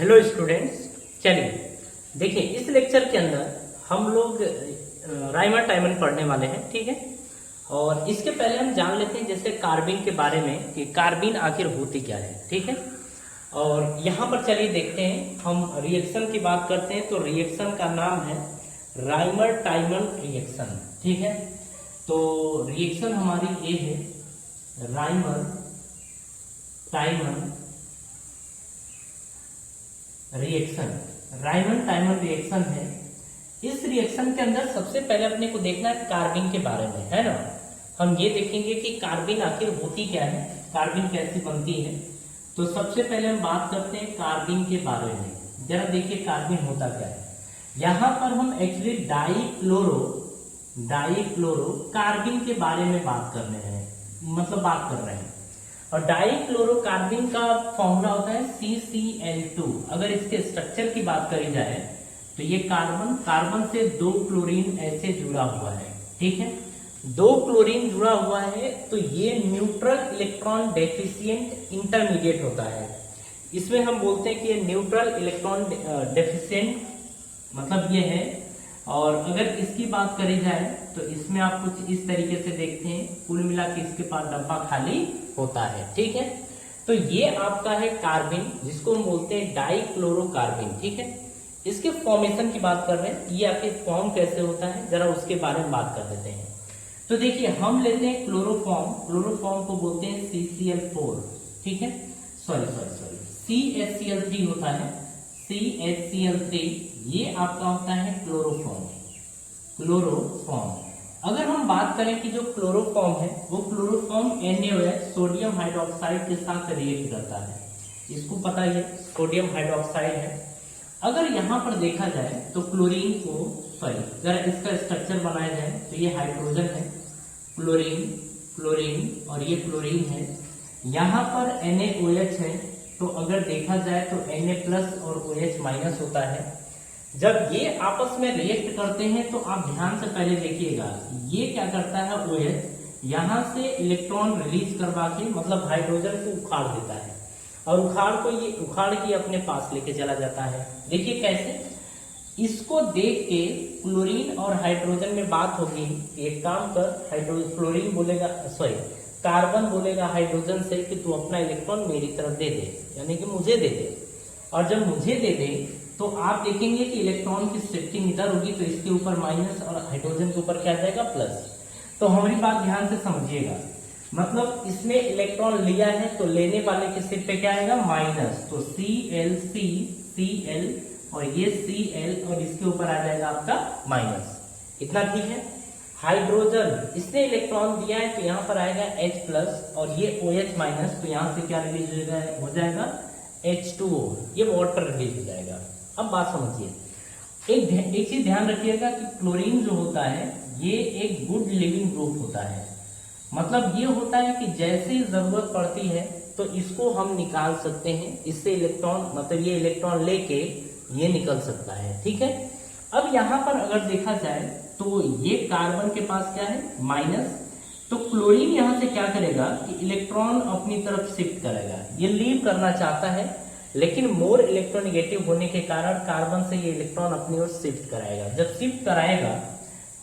Hello students, चलिए देखिए इस लेक्चर के अंदर हम लोग राइमर टाइमर पढ़ने वाले हैं। ठीक है, और इसके पहले हम जान लेते हैं जैसे कार्बिन के बारे में कि कार्बिन आखिर होती क्या है। ठीक है, और यहाँ पर चलिए देखते हैं, हम रिएक्शन की बात करते हैं तो रिएक्शन का नाम है राइमर टाइमर रिएक्शन। ठीक है, तो रिएक्शन हमारी ये है Rymer timer reaction. Rymer timer reaction है। इस रिएक्शन के अंदर सबसे पहले अपने को देखना है कार्बिन के बारे में, है ना। हम ये देखेंगे कि कार्बिन आखिर होती क्या है, कार्बिन कैसी बनती है। तो सबसे पहले हम बात करते हैं कार्बिन के बारे में। जरा देखिए कार्बिन होता क्या है। यहाँ पर हम एक्चुअली डाइक्लोरो कार्बिन के बारे में बात कर रहे हैं। और डाइक्लोरोकार्बिन का फॉर्मूला होता है CCl2। अगर इसके स्ट्रक्चर की बात करी जाए तो ये कार्बन से 2 क्लोरीन ऐसे जुड़ा हुआ है। ठीक है, 2 क्लोरीन जुड़ा हुआ है तो ये न्यूट्रल इलेक्ट्रॉन डेफिशिएंट इंटरमीडिएट होता है। इसमें हम बोलते हैं कि ये न्यूट्रल इलेक्ट्रॉन डेफिशिएंट मतलब ये है। और अगर इसकी बात करी जाए तो इसमें आप कुछ इस तरीके से देखते हैं, कुल मिला के इसके पास डब्बा खाली होता है। ठीक है, तो ये आपका है कार्बिन, जिसको हम बोलते हैं डाइक्लोरोकार्बिन। ठीक है, इसके फॉर्मेशन की बात कर रहे हैं, ये आखिर फॉर्म कैसे होता है जरा उसके बारे में बात कर लेते हैं। तो देखिए हम लेते हैं क्लोरोफॉर्म को बोलते हैं CCl4। ठीक है, सॉरी CHCl3 होता है, CHCl3 ये आपका होता है क्लोरोफॉर्म। अगर हम बात करें कि जो क्लोरोफॉर्म है वो क्लोरोफॉर्म NaOH सोडियम हाइड्रोक्साइड के साथ रिएक्ट करता है। इसको पता है सोडियम हाइड्रोक्साइड है। अगर यहाँ पर देखा जाए तो जरा इसका स्ट्रक्चर बनाया जाए तो ये हाइड्रोजन है, क्लोरीन और ये क्लोरीन है। यहाँ पर NaOH है, तो अगर देखा जाए तो Na+ और OH- होता है। जब ये आपस में रिएक्ट करते हैं तो आप ध्यान से पहले देखिएगा, ये क्या करता है OH यहाँ से इलेक्ट्रॉन रिलीज करवा के मतलब हाइड्रोजन को उखाड़ देता है, और उखाड़ के अपने पास लेके चला जाता है। देखिए कैसे, इसको देख के क्लोरीन और हाइड्रोजन में बात होगी, एक काम कर, कार्बन बोलेगा हाइड्रोजन से कि तू अपना इलेक्ट्रॉन मेरी तरफ दे दे, यानी कि मुझे दे दे। और जब मुझे दे दे तो आप देखेंगे कि इलेक्ट्रॉन की शिफ्टिंग इधर होगी, तो इसके ऊपर माइनस और हाइड्रोजन के ऊपर क्या जाएगा प्लस। तो हमारी बात ध्यान से समझिएगा, मतलब इसमें इलेक्ट्रॉन लिया है तो लेने वाले के सिर पे क्या आएगा माइनस, तो Cl और ये Cl और इसके ऊपर आ जाएगा आपका माइनस। इतना ठीक है। हाइड्रोजन इसने इलेक्ट्रॉन दिया है तो यहाँ पर आएगा H+ और ये OH-, तो यहाँ से क्या रिलीज हो जाएगा H2O, ये वाटर रिलीज हो जाएगा। अब बात समझिए, एक चीज ध्यान रखिएगा कि क्लोरीन जो होता है ये एक गुड लिविंग ग्रुप होता है। मतलब ये होता है कि जैसे ही जरूरत पड़ती है तो इसको हम निकाल सकते हैं, इससे इलेक्ट्रॉन मतलब ये इलेक्ट्रॉन लेके ये निकल सकता है। ठीक है, अब यहाँ पर अगर देखा जाए तो ये कार्बन के पास क्या है माइनस, तो क्लोरीन यहाँ से क्या करेगा कि इलेक्ट्रॉन अपनी तरफ शिफ्ट करेगा। ये लीव करना चाहता है लेकिन मोर इलेक्ट्रोनेगेटिव होने के कारण कार्बन से ये इलेक्ट्रॉन अपनी ओर शिफ्ट कराएगा। जब शिफ्ट कराएगा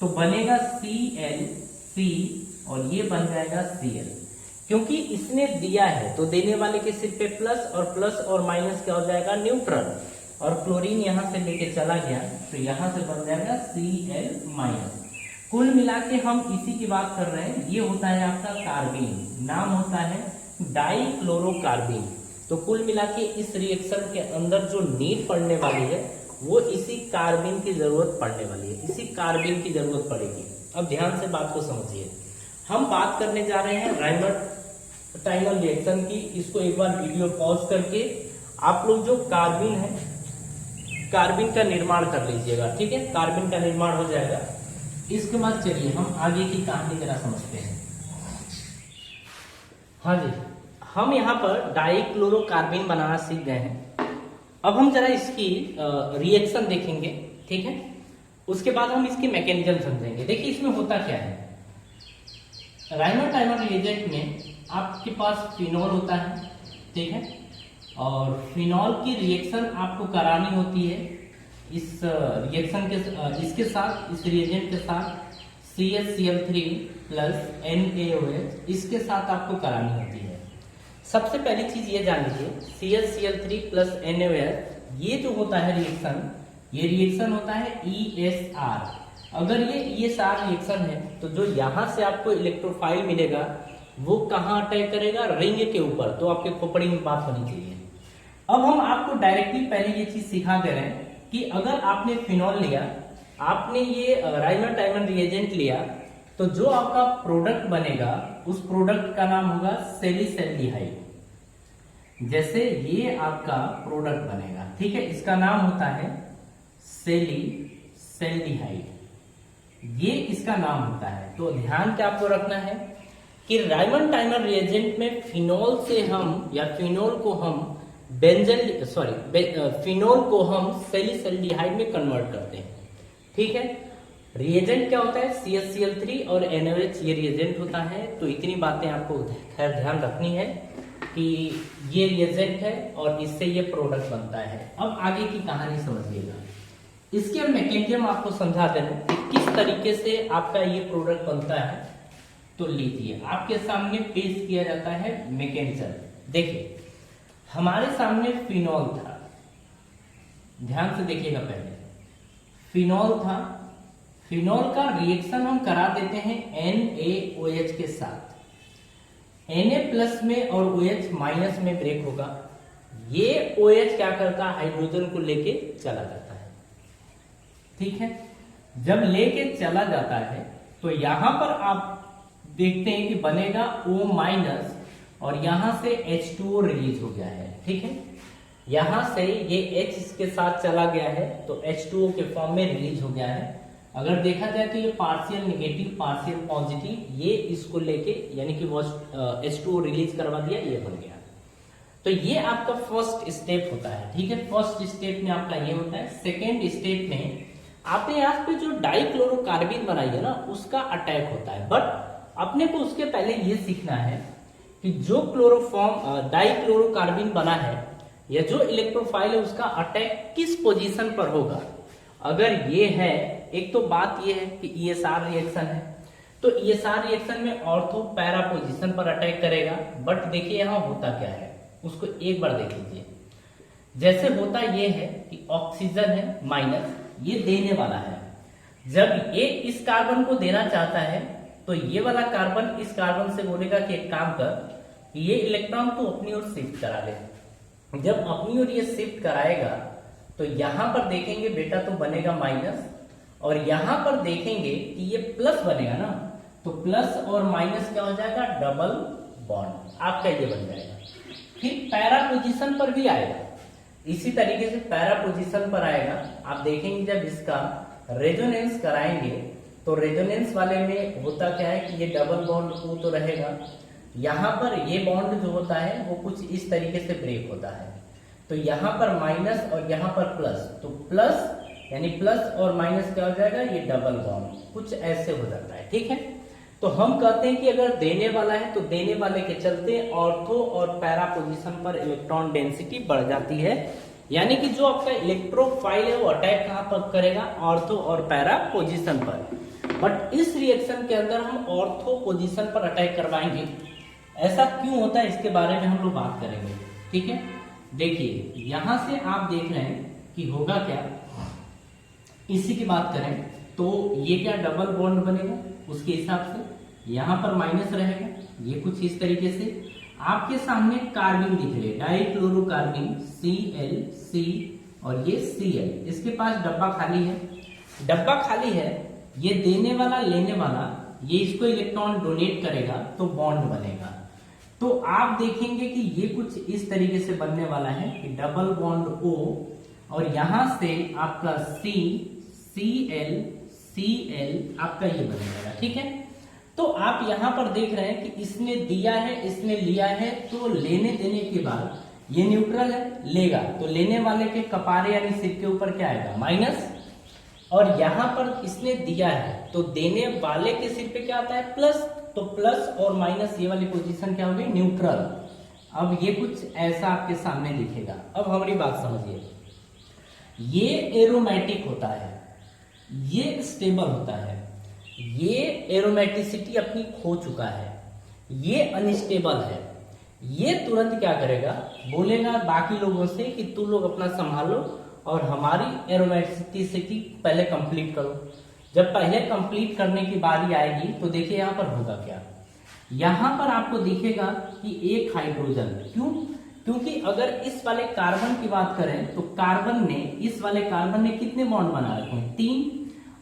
तो बनेगा Cl और ये बन जाएगा Cl। क्योंकि इसने दिया है तो देने वाले के सिर पे प्लस और माइनस क्या हो जाएगा न्यूट्रल, और क्लोरीन यहाँ से लेके चला गया तो यहाँ से बन जाएगा Cl-। कुल मिला के हम इसी की बात कर रहे हैं, ये होता है आपका कार्बिन, नाम होता है डाइक्लोरोकार्बिन। तो कुल मिला के इस रिएक्शन के अंदर जो नीड पड़ने वाली है वो इसी कार्बिन की जरूरत पड़ने वाली है, इसी कार्बिन की जरूरत पड़ेगी। अब ध्यान से बात को समझिए, हम बात करने जा रहे हैं राइमर टाइमर रिएक्शन की। इसको एक बार वीडियो पॉज करके आप लोग जो कार्बिन है, कार्बिन का निर्माण कर लीजिएगा। ठीक है, कार्बिन का निर्माण हो जाएगा। इसके बाद चलिए हम आगे की कहानी जरा समझते हैं। हाँ जी, हम यहाँ पर डाइक्लोरोकार्बिन बनाना सीख गए हैं। अब हम जरा इसकी रिएक्शन देखेंगे। ठीक है, उसके बाद हम इसकी मैकेनिज्म समझेंगे। देखिए इसमें होता क्या है, राइमर टाइमर रिएजेंट में आपके पास फिनोल होता है। ठीक है, और फिनॉल की रिएक्शन आपको करानी होती है इस रिएक्शन के इसके साथ, इस रिएजेंट के साथ CHCl3 प्लस NaOH इसके साथ आपको करानी होती है। सबसे पहली चीज ये जान लीजिए, CHCl3 प्लस NaOH ये जो होता है रिएक्शन, ये रिएक्शन होता है ESR। अगर ये ESR रिएक्शन है तो जो यहाँ से आपको इलेक्ट्रोफाइल मिलेगा वो कहाँ अटैक करेगा, रिंग के ऊपर। तो आपके खोपड़ी में बात होनी चाहिए। अब हम आपको डायरेक्टली पहले ये चीज सिखा दे रहे हैं कि अगर आपने फिनॉल लिया, आपने ये राइमर टाइमर रिएजेंट लिया, तो जो आपका प्रोडक्ट बनेगा उस प्रोडक्ट का नाम होगा सेलिसैल्डिहाइड। जैसे ये आपका प्रोडक्ट बनेगा, ठीक है, इसका नाम होता है सेलिसैल्डिहाइड, ये इसका नाम होता है। तो ध्यान क्या आपको रखना है कि राइमर टाइमर रिएजेंट में फिनॉल से हम या फिनॉल को हम फिनॉल को हम सेलिसैल्डिहाइड में कन्वर्ट करते हैं, ठीक है। रिएजेंट क्या होता है, CHCl3 और NaOH ये रिएजेंट होता है। तो इतनी बातें आपको खैर ध्यान रखनी है कि ये रिएजेंट है और इससे ये प्रोडक्ट बनता है। अब आगे की कहानी समझिएगा, इसके हम मैकेनिज्म आपको समझा दें कि किस तरीके से आपका ये प्रोडक्ट बनता है। तो लीजिए, आपके सामने पेश किया जाता है मैकेनिज्म। देखिए, हमारे सामने फिनॉल था, ध्यान से देखिएगा, पहले फिनॉल था, फिनॉल का रिएक्शन हम करा देते हैं NaOH के साथ। Na प्लस में और OH माइनस में ब्रेक होगा। ये OH क्या करता है, हाइड्रोजन को लेके चला जाता है, ठीक है। जब लेके चला जाता है तो यहां पर आप देखते हैं कि बनेगा O माइनस और यहां से H2O रिलीज हो गया है, ठीक है। यहां से ये H इसके साथ चला गया है तो H2O के फॉर्म में रिलीज हो गया है। अगर देखा जाए तो ये पार्शियल नेगेटिव पार्शियल पॉजिटिव, ये इसको लेके यानी कि वो H2O रिलीज करवा दिया, ये बन गया। तो ये आपका फर्स्ट स्टेप होता है, ठीक है। फर्स्ट स्टेप में आपका ये होता है। सेकेंड स्टेप में आपने यहाँ पे जो डाइक्लोरोकार्बिन बनाई है ना, उसका अटैक होता है। बट अपने को उसके पहले ये सीखना है कि जो क्लोरोफॉर्म डाइक्लोरोकार्बिन बना है या जो इलेक्ट्रोफाइल है उसका अटैक किस पोजीशन पर होगा। अगर ये है, एक तो बात ये है कि ESR रिएक्शन है, तो ESR रिएक्शन में ऑर्थो पैरा पोजीशन पर अटैक करेगा। बट देखिए यहाँ होता क्या है, उसको एक बार देख लीजिए। जैसे होता ये है कि ऑक्सीजन है माइनस, ये देने वाला है। जब ये इस कार्बन को देना चाहता है तो ये वाला कार्बन इस कार्बन से बोलेगा कि एक काम कर, ये इलेक्ट्रॉन तो अपनी ओर शिफ्ट करा ले। जब अपनी ओर ये शिफ्ट कराएगा तो यहां पर देखेंगे बेटा तो बनेगा माइनस, और यहां पर देखेंगे कि ये प्लस बनेगा ना, तो प्लस और माइनस क्या हो जाएगा, डबल बॉन्ड आपका ये बन जाएगा। फिर पैरा पोजीशन पर भी आएगा, इसी तरीके से पैरा पोजीशन पर आएगा। आप देखेंगे जब इसका रेजोनेंस कराएंगे तो रेजोनेंस वाले में होता क्या है कि ये डबल बॉन्ड O तो रहेगा, यहाँ पर ये बॉन्ड जो होता है वो कुछ इस तरीके से ब्रेक होता है। तो यहाँ पर माइनस और यहाँ पर प्लस, तो प्लस यानी प्लस और माइनस क्या हो जाएगा, ये डबल बॉन्ड कुछ ऐसे हो जाता है, ठीक है। तो हम कहते हैं कि अगर देने वाला है तो देने वाले के चलते ऑर्थो और पैरा पोजीशन पर इलेक्ट्रॉन डेंसिटी बढ़ जाती है, यानी कि जो आपका इलेक्ट्रोफाइल है वो अटैक कहां पर करेगा, ऑर्थो और पैरा पोजीशन पर। बट इस रिएक्शन के अंदर हम ऑर्थो पोजीशन पर अटैक करवाएंगे। ऐसा क्यों होता है इसके बारे में हम लोग बात करेंगे, ठीक है। देखिए यहां से आप देख रहे हैं कि होगा क्या, इसी की बात करें तो ये क्या डबल बॉन्ड बनेगा, उसके हिसाब से यहां पर माइनस रहेगा, ये कुछ इस तरीके से आपके सामने कार्बिन दिख रहे, डाइक्लोरोकार्बिन ClC और ये Cl, इसके पास डब्बा खाली है। डब्बा खाली है, ये देने वाला लेने वाला, ये इसको इलेक्ट्रॉन डोनेट करेगा तो बॉन्ड बनेगा। तो आप देखेंगे कि ये कुछ इस तरीके से बनने वाला है कि डबल बॉन्ड O और यहां से आपका CCl आपका ये बनेगा, ठीक है। तो आप यहां पर देख रहे हैं कि इसने दिया है इसने लिया है, तो लेने देने के बाद ये न्यूट्रल है, लेगा तो लेने वाले के कपारे यानी सिर के ऊपर क्या आएगा, माइनस, और यहां पर इसने दिया है तो देने वाले के सिर पे क्या आता है, प्लस। तो प्लस और माइनस ये वाली पोजीशन क्या होगी, न्यूट्रल। अब ये कुछ ऐसा आपके सामने दिखेगा। अब हमारी बात समझिए, ये एरोमेटिक होता है, ये स्टेबल होता है, ये एरोमेटिसिटी अपनी खो चुका है, ये अनस्टेबल है। ये तुरंत क्या करेगा, बोलेगा बाकी लोगों से कि तुम लोग अपना संभालो और हमारी एरोमेटिसिटी पहले कंप्लीट करो। जब पहले कंप्लीट करने की बारी आएगी तो देखिए यहाँ पर होगा क्या। यहाँ पर आपको दिखेगा कि एक हाइड्रोजन, क्यों? क्योंकि अगर इस वाले कार्बन की बात करें तो कार्बन ने, इस वाले कार्बन ने कितने बॉन्ड बना रखे हैं? 3।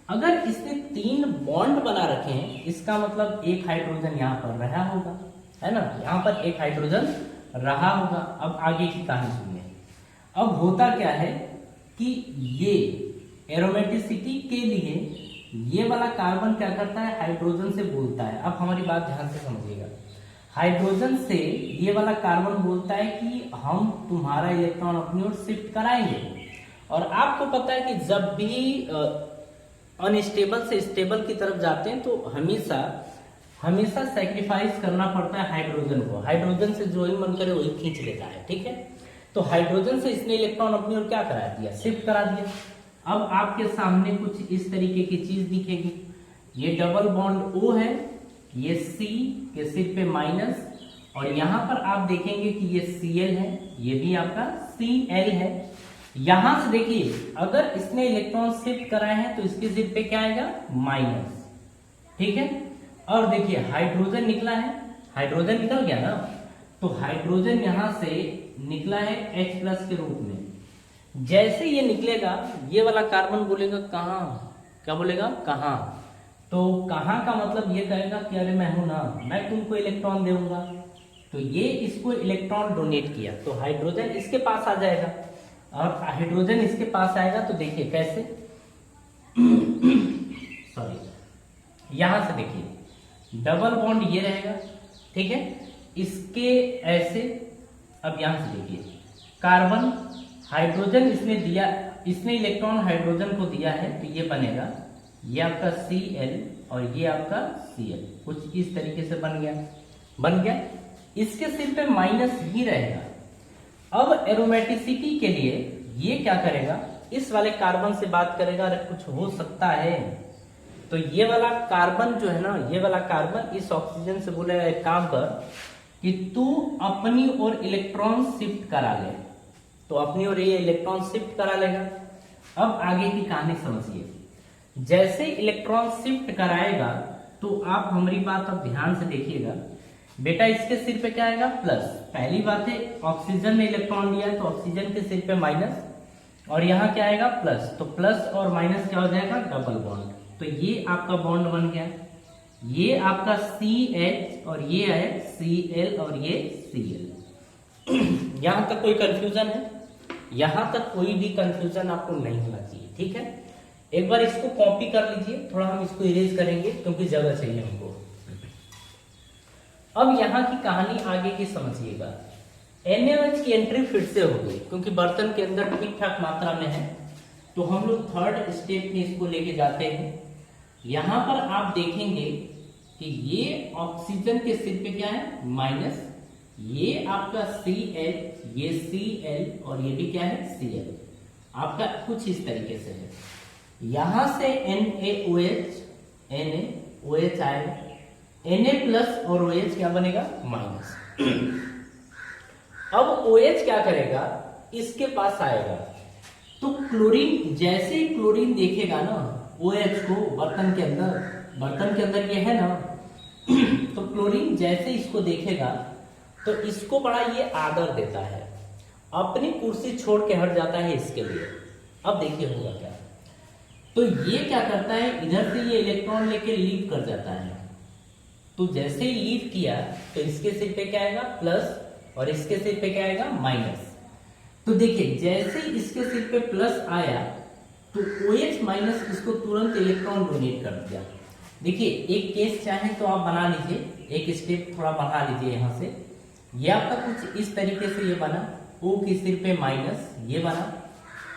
अगर इसने 3 बॉन्ड बना रखे हैं, इसका मतलब एक हाइड्रोजन यहाँ पर रहा होगा, है ना? यहाँ पर एक हाइड्रोजन रहा होगा। अब आगे की कहानी सुनिए। अब होता क्या है कि ये एरोमेटिसिटी के लिए ये वाला कार्बन क्या करता है, हाइड्रोजन से बोलता है। अब हमारी बात ध्यान से समझिएगा, हाइड्रोजन से ये वाला कार्बन बोलता है कि हम तुम्हारा इलेक्ट्रॉन अपनी ओर शिफ्ट कराएंगे। और आपको पता है कि जब भी अनस्टेबल से स्टेबल की तरफ जाते हैं तो हमेशा सैक्रिफाइस करना पड़ता है हाइड्रोजन को। हाइड्रोजन से जो ही मन करे वही खींच लेता है, ठीक है? तो हाइड्रोजन से इसने इलेक्ट्रॉन अपनी ओर क्या करा दिया, शिफ्ट करा दिया। अब आपके सामने कुछ इस तरीके की चीज दिखेगी। ये डबल बॉन्ड O है, ये C के सिर पे माइनस, और यहां पर आप देखेंगे कि ये Cl है, ये भी आपका Cl है। यहां से देखिए, अगर इसने इलेक्ट्रॉन शिफ्ट कराए हैं तो इसके सिर पे क्या आएगा, माइनस, ठीक है? और देखिए हाइड्रोजन निकला है, हाइड्रोजन निकल गया ना, तो हाइड्रोजन यहां से निकला है H+ के रूप में। जैसे ये निकलेगा, ये वाला कार्बन बोलेगा कहाँ, क्या बोलेगा, कहाँ? तो कहाँ का मतलब ये कहेगा कि अरे मैं हूं ना, मैं तुमको इलेक्ट्रॉन दूंगा। तो ये इसको इलेक्ट्रॉन डोनेट किया, तो हाइड्रोजन इसके पास आ जाएगा, और हाइड्रोजन इसके पास आएगा तो देखिए कैसे सॉरी, यहां से देखिए डबल बॉन्ड ये रहेगा, ठीक है? इसके ऐसे। अब यहां से देखिए कार्बन, हाइड्रोजन इसने दिया, इसने इलेक्ट्रॉन हाइड्रोजन को दिया है, तो ये बनेगा, ये आपका Cl और ये आपका Cl, कुछ इस तरीके से बन गया। इसके सिर पे माइनस ही रहेगा। अब एरोमेटिसिटी के लिए ये क्या करेगा, इस वाले कार्बन से बात करेगा, अरे कुछ हो सकता है। तो ये वाला कार्बन जो है ना, ये वाला कार्बन इस ऑक्सीजन से बोलेगा एक काम कर कि तू अपनी ओर इलेक्ट्रॉन शिफ्ट करा ले, तो अपनी ओर ये इलेक्ट्रॉन शिफ्ट करा लेगा। अब आगे की कहानी समझिए, जैसे इलेक्ट्रॉन शिफ्ट कराएगा तो आप हमारी बात अब ध्यान से देखिएगा बेटा, इसके सिर पे क्या आएगा, प्लस। पहली बात है ऑक्सीजन ने इलेक्ट्रॉन लिया है तो ऑक्सीजन के सिर पे माइनस, और यहाँ क्या आएगा, प्लस। तो प्लस और माइनस क्या हो जाएगा, डबल बॉन्ड। तो ये आपका बॉन्ड बन गया, ये आपका CH और ये है Cl और ये Cl। यहां तक कोई कंफ्यूजन है? यहां तक कोई भी कंफ्यूजन आपको नहीं होना चाहिए, ठीक है? एक बार इसको कॉपी कर लीजिए, थोड़ा हम इसको इरेज करेंगे क्योंकि जगह चाहिए हमको। अब यहाँ की कहानी आगे की समझिएगा। NaOH की एंट्री फिर से होगी क्योंकि बर्तन के अंदर ठीक ठाक मात्रा में है, तो हम लोग थर्ड स्टेप में इसको लेके जाते हैं। यहां पर आप देखेंगे कि ये ऑक्सीजन के सिर पे क्या है, माइनस, ये आपका CH, ये Cl और ये भी क्या है, Cl। आपका कुछ इस तरीके से है। यहां से NaOH आएगा, Na+ और OH क्या बनेगा, माइनस। अब OH क्या करेगा, इसके पास आएगा, तो क्लोरीन, जैसे ही क्लोरीन देखेगा ना OH को बर्तन के अंदर ये है ना, तो क्लोरीन जैसे इसको देखेगा तो इसको बड़ा ये आदर देता है, अपनी कुर्सी छोड़ के हट जाता है इसके लिए। अब देखिए होगा क्या, तो ये क्या करता है, इधर से ये इलेक्ट्रॉन लेके लीव कर जाता है। तो जैसे ही लीव किया तो इसके सिर पे क्या आएगा, प्लस, और इसके सिर पे क्या आएगा, माइनस। तो देखिए जैसे ही इसके सिर पे प्लस आया तो OH- इसको तुरंत इलेक्ट्रॉन डोनेट कर दिया। देखिए एक केस चाहे तो आप बना लीजिए, एक स्टेप थोड़ा बढ़ा लीजिए यहां से। ये आपका कुछ इस तरीके से ये बना, O के सिर पे माइनस, ये बना।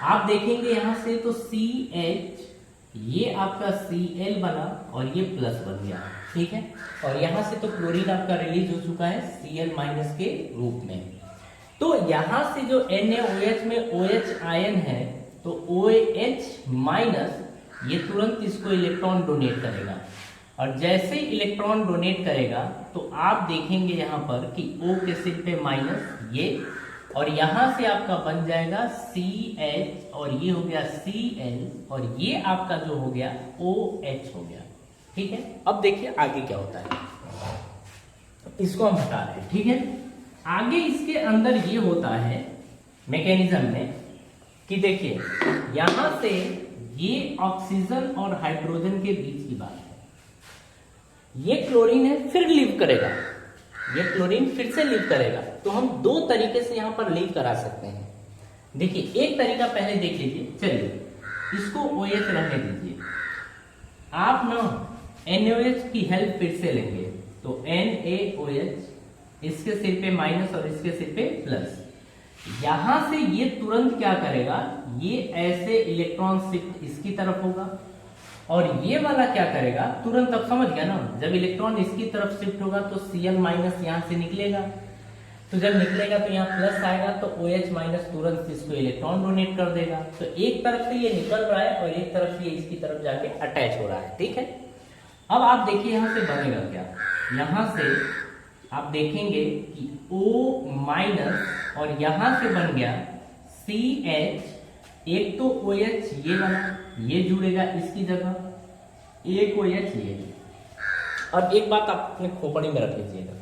आप देखेंगे यहां से तो CH ये आपका Cl बना और ये प्लस बन गया, ठीक है। और यहां से तो क्लोरीन आपका रिलीज हो चुका है Cl माइनस के रूप में। तो यहां से जो NaOH में OH आयन है, तो OH माइनस ये तुरंत इसको इलेक्ट्रॉन डोनेट करेगा, और जैसे ही इलेक्ट्रॉन डोनेट करेगा तो आप देखेंगे यहां पर कि O के सिर पे माइनस ये, और यहां से आपका बन जाएगा CH, और ये हो गया Cl, और ये आपका जो हो गया OH हो गया, ठीक है। अब देखिए आगे क्या होता है, इसको हम हटा रहे हैं, ठीक है। आगे इसके अंदर ये होता है मैकेनिज्म में कि देखिए यहां से ये ऑक्सीजन और हाइड्रोजन के बीच की बात है, ये क्लोरीन है फिर लीव करेगा, ये क्लोरीन फिर से लीव करेगा। तो हम दो तरीके से यहां पर लीव करा सकते हैं। देखिए एक तरीका पहले देख लीजिए, चलिए इसको OH रहने दीजिए, आप ना NaOH की हेल्प फिर से लेंगे, तो NaOH इसके सिर पे माइनस और इसके सिर पे प्लस, यहां से ये तुरंत क्या करेगा, ये ऐसे इलेक्ट्रॉन शिफ्ट इसकी तरफ होगा, और ये वाला क्या करेगा तुरंत, अब समझ गया ना, जब इलेक्ट्रॉन इसकी तरफ शिफ्ट होगा तो Cl माइनस यहां से निकलेगा, तो जब निकलेगा तो यहाँ प्लस आएगा, तो OH माइनस तुरंत इसको इलेक्ट्रॉन डोनेट कर देगा। तो एक तरफ से ये निकल रहा है और एक तरफ से ये इसकी तरफ जाके अटैच हो रहा है, ठीक है। अब आप देखिए यहां से बनेगा क्या, यहां से आप देखेंगे कि O माइनस और यहां से बन गया CH, एक तो OH ये बना, ये जुड़ेगा इसकी जगह, एक OH ये। और एक बात आप अपने खोपड़ी में रख लीजिएगा,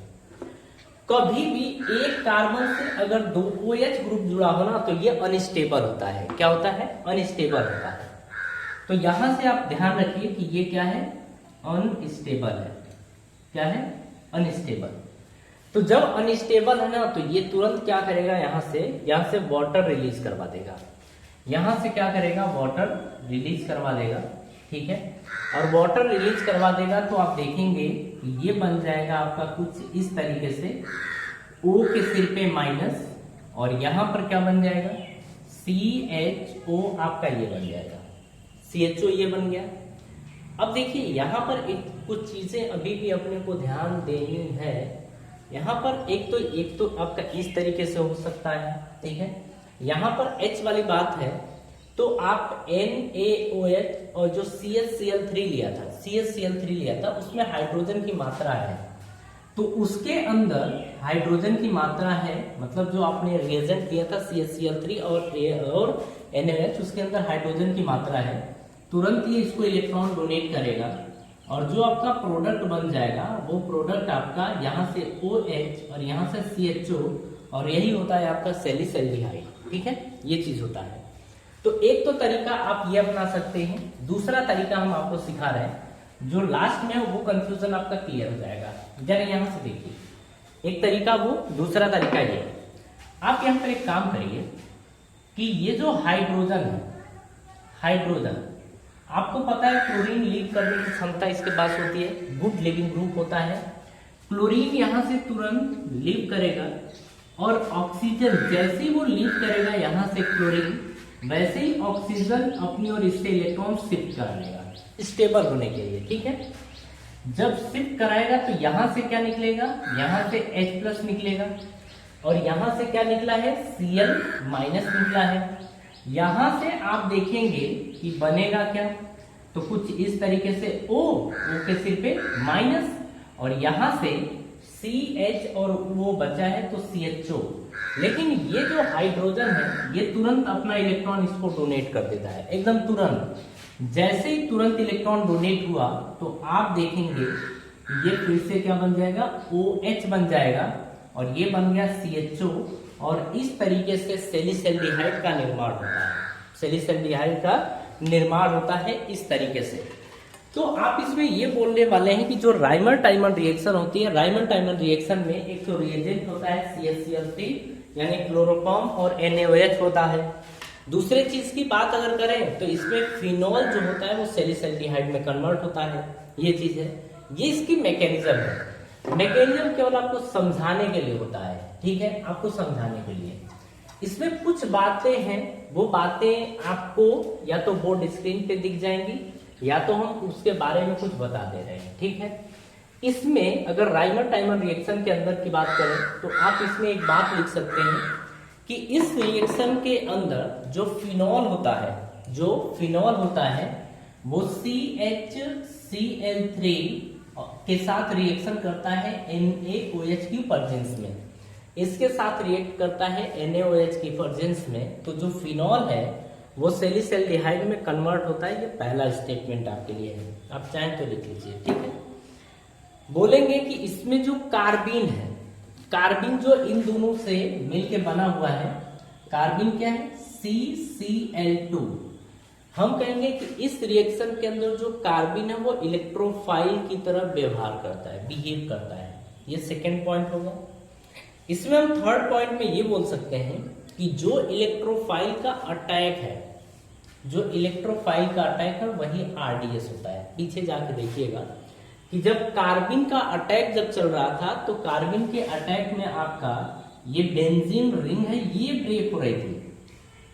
कभी भी एक कार्बन से अगर दो OH ग्रुप जुड़ा हो ना तो ये अनस्टेबल होता है। क्या होता है? अनस्टेबल होता है। तो यहां से आप ध्यान रखिए कि ये क्या है, अनस्टेबल है। क्या है? अनस्टेबल। तो जब अनस्टेबल है ना तो ये तुरंत क्या करेगा, यहां से वाटर रिलीज करवा देगा, यहां से क्या करेगा, वाटर रिलीज करवा देगा, ठीक है। और वाटर रिलीज करवा देगा तो आप देखेंगे कि ये बन जाएगा आपका कुछ इस तरीके से, O के सिर पे माइनस और यहां पर क्या बन जाएगा, CHO आपका ये बन जाएगा, CHO ये बन गया। अब देखिए यहां पर कुछ चीजें अभी भी अपने को ध्यान देनी है। यहां पर एक तो आपका इस तरीके से हो सकता है, ठीक है। यहां पर H वाली बात है तो आप NaOH और जो CH Cl3 लिया था उसमें हाइड्रोजन की मात्रा है, तो उसके अंदर हाइड्रोजन की मात्रा है, मतलब जो आपने रिएजेंट दिया था CH Cl3 और NaOH, उसके अंदर हाइड्रोजन की मात्रा है, तुरंत ये इसको इलेक्ट्रॉन डोनेट करेगा और जो आपका प्रोडक्ट बन जाएगा वो प्रोडक्ट आपका यहाँ से OH और यहाँ से CHO, और यही होता है आपका सैलिसल्डिहाइड, ठीक है। ये चीज होता है। तो एक तो तरीका आप ये अपना सकते हैं, दूसरा तरीका हम आपको सिखा रहे हैं, जो लास्ट में वो कंफ्यूजन आपका क्लियर हो जाएगा। जरा यहां से देखिए, एक तरीका वो, दूसरा तरीका ये। आप यहां पर एक काम करिए कि ये जो हाइड्रोजन है, हाइड्रोजन आपको पता है क्लोरीन लीव करने की क्षमता इसके पास होती है, गुड लिविंग ग्रुप होता है। क्लोरीन यहां से तुरंत लीव करेगा और ऑक्सीजन जैसे ही वो लीव करेगा यहां से क्लोरीन, वैसे ही ऑक्सीजन अपनी ओर इससे इलेक्ट्रॉन शिफ्ट करा लेगा स्टेबल होने के लिए, ठीक है। जब शिफ्ट कराएगा तो यहां से क्या निकलेगा, यहां से H+ निकलेगा और यहां से क्या निकला है, Cl- निकला है। यहां से आप देखेंगे कि बनेगा क्या, तो कुछ इस तरीके से O के सिर पे माइनस और यहां से CH और वो बचा है तो CHO। लेकिन ये जो हाइड्रोजन है ये तुरंत अपना इलेक्ट्रॉन इसको डोनेट कर देता है, एकदम तुरंत। जैसे ही तुरंत इलेक्ट्रॉन डोनेट हुआ तो आप देखेंगे ये फिर से क्या बन जाएगा, OH बन जाएगा और ये बन गया CHO, और इस तरीके से सैलिसल्डिहाइड का निर्माण होता है। सैलिसल्डिहाइड का निर्माण होता है इस तरीके से। तो आप इसमें ये बोलने वाले हैं कि जो राइमर टाइमर रिएक्शन होती है, राइमर टाइमर रिएक्शन में एक तो रिएजेंट होता है CH Cl3 यानी क्लोरोफॉर्म और NaOH होता है। दूसरे चीज की बात अगर करें तो इसमें फिनॉल जो होता है वो सैलिसल्डिहाइड में कन्वर्ट होता है। ये चीज है, ये इसकी मैकेनिज्म है। मैकेनिज्म केवल आपको समझाने के लिए होता है, ठीक है, आपको समझाने के लिए। इसमें कुछ बातें हैं, वो बातें आपको या तो बोर्ड स्क्रीन पे दिख जाएंगी या तो हम उसके बारे में कुछ बता दे रहे हैं, ठीक है। इसमें अगर राइमर टाइमर रिएक्शन के अंदर की बात करें तो आप इसमें एक बात लिख सकते हैं कि इस रिएक्शन के अंदर जो फिनॉल होता है वो CHCl3 के साथ रिएक्शन करता है NaOH की प्रेजेंस में, इसके साथ रिएक्ट करता है NaOH की प्रेजेंस में। तो जो फिनॉल है वो सैलिसिल्डिहाइड में कन्वर्ट होता है। ये पहला स्टेटमेंट आपके लिए है, आप चाहें तो लिख लीजिए, ठीक है। बोलेंगे कि इसमें जो कार्बिन है, कार्बिन जो इन दोनों से मिलके बना हुआ है, कार्बिन क्या है CCl2। हम कहेंगे कि इस रिएक्शन के अंदर जो कार्बिन है वो इलेक्ट्रोफाइल की तरह व्यवहार करता है, बिहेव करता है। ये सेकेंड पॉइंट होगा। इसमें हम थर्ड पॉइंट में ये बोल सकते हैं कि जो इलेक्ट्रोफाइल का अटैक है, वही RDS होता है। पीछे जाके देखिएगा कि जब कार्बिन का अटैक जब चल रहा था तो कार्बिन के अटैक में आपका ये बेंजीन रिंग है, ये ब्रेक हो रही थी,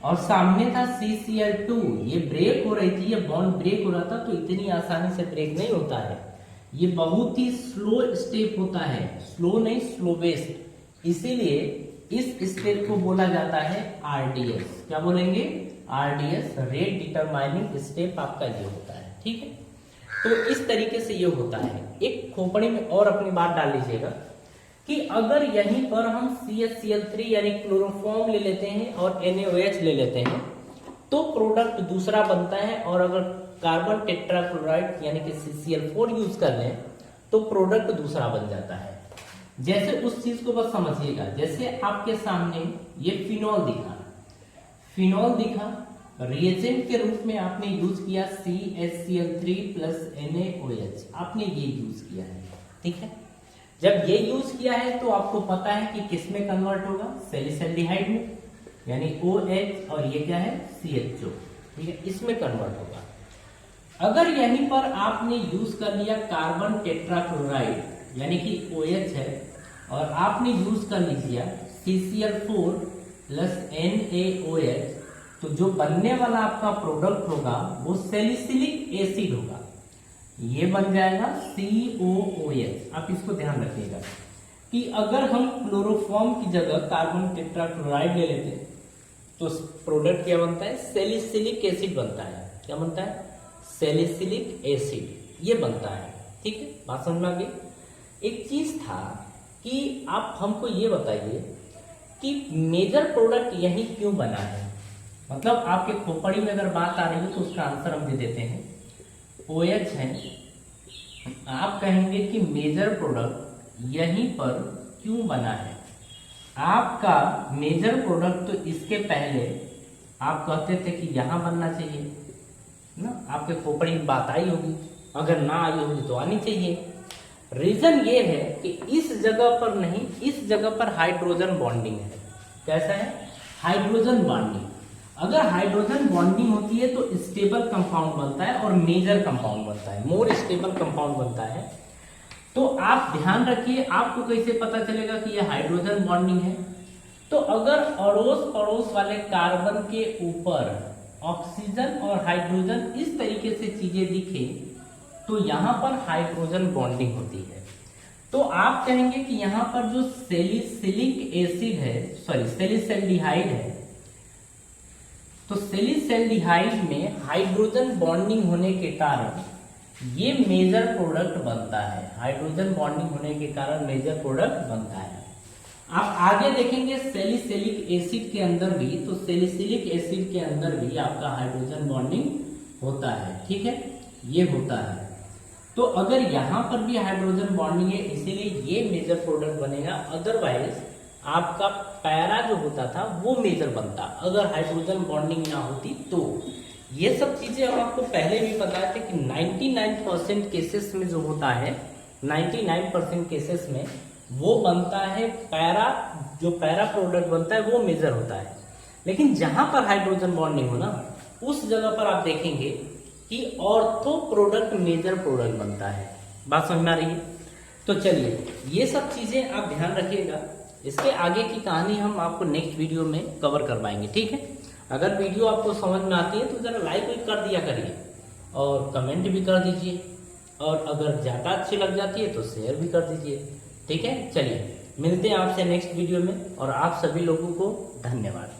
और सामने था CCl2, ये ब्रेक हो रही थी, ये बॉन्ड ब्रेक हो रहा था। तो इतनी आसानी से ब्रेक नहीं होता है, ये बहुत ही स्लो स्टेप होता है, स्लो नहीं स्लोवेस्ट। इसीलिए इस स्टेप को बोला जाता है RDS। क्या बोलेंगे? RDS, रेट डिटरमाइनिंग स्टेप आपका ये होता है, ठीक है। तो इस तरीके से ये होता है। एक खोपड़ी में और अपनी बात डाल लीजिएगा कि अगर यहीं पर हम CHCl3 यानी क्लोरोफॉर्म ले लेते हैं और NaOH ले लेते हैं तो प्रोडक्ट दूसरा बनता है, और अगर कार्बन टेट्राक्लोराइड यानी कि CCl4 यूज कर लें तो प्रोडक्ट दूसरा बन जाता है। जैसे उस चीज को बस समझिएगा, जैसे आपके सामने ये फिनॉल दिखा, रिएजेंट के रूप में आपने यूज किया CHCl3 प्लस NaOH, आपने ये यूज किया है, ठीक है। जब ये यूज किया है तो आपको पता है कि किस में कन्वर्ट होगा, सैलिसिल्डिहाइड में, यानी OH, और ये क्या है CHO, ठीक है, इसमें कन्वर्ट होगा। अगर यहीं पर आपने यूज कर लिया कार्बन टेट्राक्लोराइड यानी कि OH है, और आपने यूज कर लीजिए CCl4 प्लस NaOH, तो जो बनने वाला आपका प्रोडक्ट होगा वो सैलिसिलिक एसिड होगा, ये बन जाएगा COOH। आप इसको ध्यान रखिएगा कि अगर हम क्लोरोफॉर्म की जगह कार्बन टेट्राक्लोराइड ले लेते हैं तो प्रोडक्ट क्या बनता है, सैलिसिलिक एसिड बनता है। क्या बनता है? सैलिसिलिक एसिड, ये बनता है, ठीक है। बात समझ में आ गई। एक चीज था कि आप हमको ये बताइए कि मेजर प्रोडक्ट यही क्यों बना है, मतलब आपके खोपड़ी में अगर बात आ रही है तो उसका आंसर हम दे देते हैं OH है। आप कहेंगे कि मेजर प्रोडक्ट यहीं पर क्यों बना है। आपका मेजर प्रोडक्ट तो इसके पहले आप कहते थे कि यहां बनना चाहिए ना, आपके खोपड़ी में बात आई होगी, अगर ना आई होगी तो आनी चाहिए। रीजन ये है कि इस जगह पर नहीं, इस जगह पर हाइड्रोजन बॉन्डिंग है। कैसा है? Hydrogen bonding. अगर हाइड्रोजन बॉन्डिंग होती है तो स्टेबल कंपाउंड बनता है और मेजर कंपाउंड बनता है, मोर स्टेबल कंपाउंड बनता है। तो आप ध्यान रखिए, आपको कैसे पता चलेगा कि यह हाइड्रोजन बॉन्डिंग है? तो अगर अड़ोस पड़ोस वाले कार्बन के ऊपर ऑक्सीजन और हाइड्रोजन इस तरीके से चीजें दिखे तो यहां पर हाइड्रोजन बॉन्डिंग होती है। तो आप कहेंगे कि यहां पर जो सैलिसिलिक एसिड है, सॉरी सैलिसिल्डिहाइड है, तो सैलिसिल्डिहाइड में हाइड्रोजन बॉन्डिंग होने के कारण ये मेजर प्रोडक्ट बनता है। हाइड्रोजन बॉन्डिंग होने के कारण मेजर प्रोडक्ट बनता है। आप आगे देखेंगे सैलिसिलिक एसिड के अंदर भी, तो सैलिसिलिक एसिड के अंदर भी आपका हाइड्रोजन बॉन्डिंग होता है, ठीक है, ये होता है। तो अगर यहां पर भी हाइड्रोजन बॉन्डिंग है इसीलिए ये मेजर प्रोडक्ट बनेगा, अदरवाइज आपका पैरा जो होता था वो मेजर बनता अगर हाइड्रोजन बॉन्डिंग ना होती तो। ये सब चीजें हम आपको पहले भी बताए थे कि 99% केसेस में जो होता है, 99% केसेस में वो बनता है पैरा, जो पैरा प्रोडक्ट बनता है वो मेजर होता है। लेकिन जहां पर हाइड्रोजन बॉन्डिंग हो ना उस जगह पर आप देखेंगे कि ऑर्थो प्रोडक्ट मेजर प्रोडक्ट बनता है। बात समझ में आ रही है? तो चलिए ये सब चीजें आप ध्यान रखिएगा। इसके आगे की कहानी हम आपको नेक्स्ट वीडियो में कवर करवाएंगे, ठीक है। अगर वीडियो आपको समझ में आती है तो जरा लाइक कर दिया करिए, और कमेंट भी कर दीजिए, और अगर ज़्यादा अच्छी लग जाती है तो शेयर भी कर दीजिए। ठीक है, चलिए मिलते हैं आपसे नेक्स्ट वीडियो में, और आप सभी लोगों को धन्यवाद।